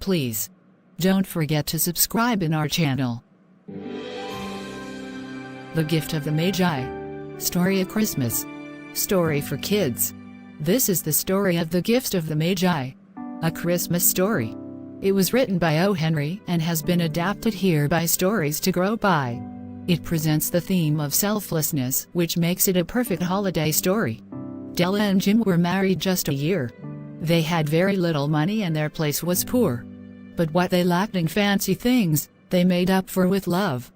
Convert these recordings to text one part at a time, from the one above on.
please. Don't forget to subscribe in our channel. The Gift of the Magi. Story of Christmas. Story for kids. This is the story of the Gift of the Magi, a Christmas story. It was written by O. Henry and has been adapted here by Stories to Grow By. It presents the theme of selflessness, which makes it a perfect holiday story. Della and Jim were married just a year. They had very little money and their place was poor. But what they lacked in fancy things, they made up for with love.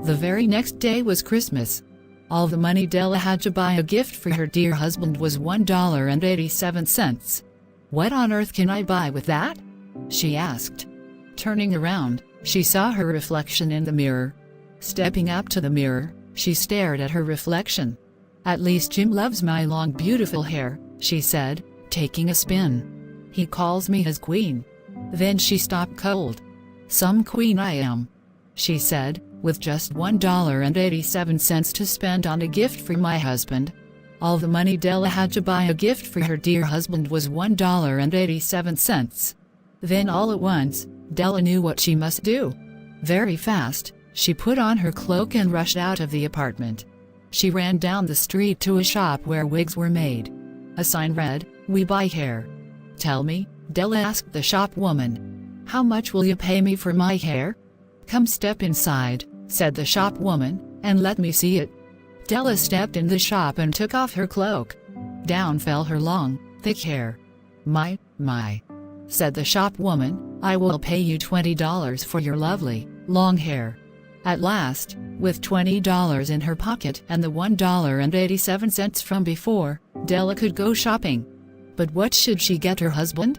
The very next day was Christmas. All the money Della had to buy a gift for her dear husband was $1.87. "What on earth can I buy with that?" she asked. Turning around, she saw her reflection in the mirror. Stepping up to the mirror, she stared at her reflection. "At least Jim loves my long beautiful hair," she said, taking a spin. "He calls me his queen." Then she stopped cold. "Some queen I am," she said, "with just $1.87 to spend on a gift for my husband." All the money Della had to buy a gift for her dear husband was $1.87. Then all at once, Della knew what she must do. Very fast, she put on her cloak and rushed out of the apartment. She ran down the street to a shop where wigs were made. A sign read, "We buy hair." "Tell me," Della asked the shop woman, "how much will you pay me for my hair?" "Come step inside," said the shop woman, "and let me see it." Della stepped in the shop and took off her cloak. Down fell her long, thick hair. My, said the shop woman, "I will pay you $20 for your lovely, long hair." At last, with $20 in her pocket and the $1.87 from before, Della could go shopping. But what should she get her husband?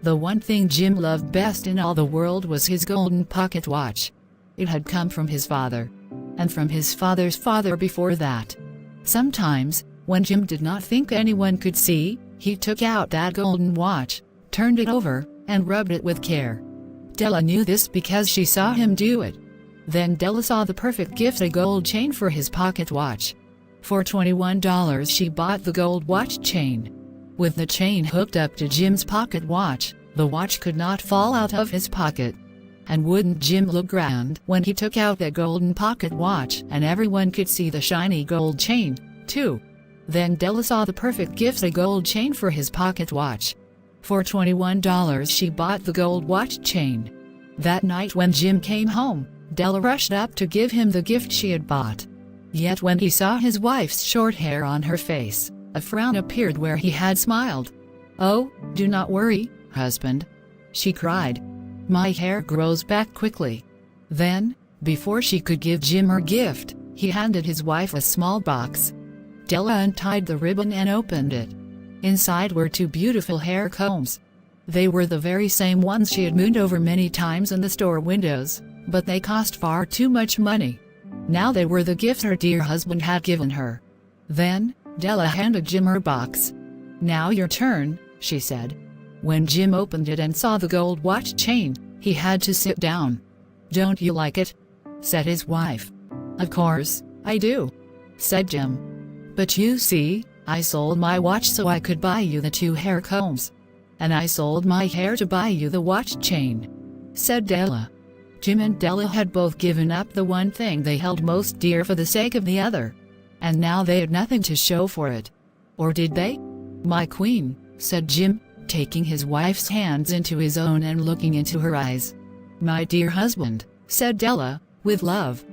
The one thing Jim loved best in all the world was his golden pocket watch. It had come from his father. And from his father's father before that. Sometimes, when Jim did not think anyone could see, he took out that golden watch, turned it over, and rubbed it with care. Della knew this because she saw him do it. Then Della saw the perfect gift, a gold chain for his pocket watch. For $21 she bought the gold watch chain. With the chain hooked up to Jim's pocket watch, the watch could not fall out of his pocket. And wouldn't Jim look grand when he took out that golden pocket watch and everyone could see the shiny gold chain, too? Then Della saw the perfect gift, a gold chain for his pocket watch. For $21 she bought the gold watch chain. That night when Jim came home, Della rushed up to give him the gift she had bought. Yet when he saw his wife's short hair on her face, a frown appeared where he had smiled. "Oh, do not worry, husband," she cried. "My hair grows back quickly." Then, before she could give Jim her gift, he handed his wife a small box. Della untied the ribbon and opened it. Inside were two beautiful hair combs. They were the very same ones she had mooned over many times in the store windows, but they cost far too much money. Now they were the gift her dear husband had given her. Then, Della handed Jim her box. "Now your turn," she said. When Jim opened it and saw the gold watch chain, he had to sit down. "Don't you like it?" said his wife. "Of course, I do," said Jim. "But you see, I sold my watch so I could buy you the two hair combs. And I sold my hair to buy you the watch chain," said Della. Jim and Della had both given up the one thing they held most dear for the sake of the other. And now they had nothing to show for it. Or did they? "My queen," said Jim, taking his wife's hands into his own and looking into her eyes. "My dear husband," said Della, with love.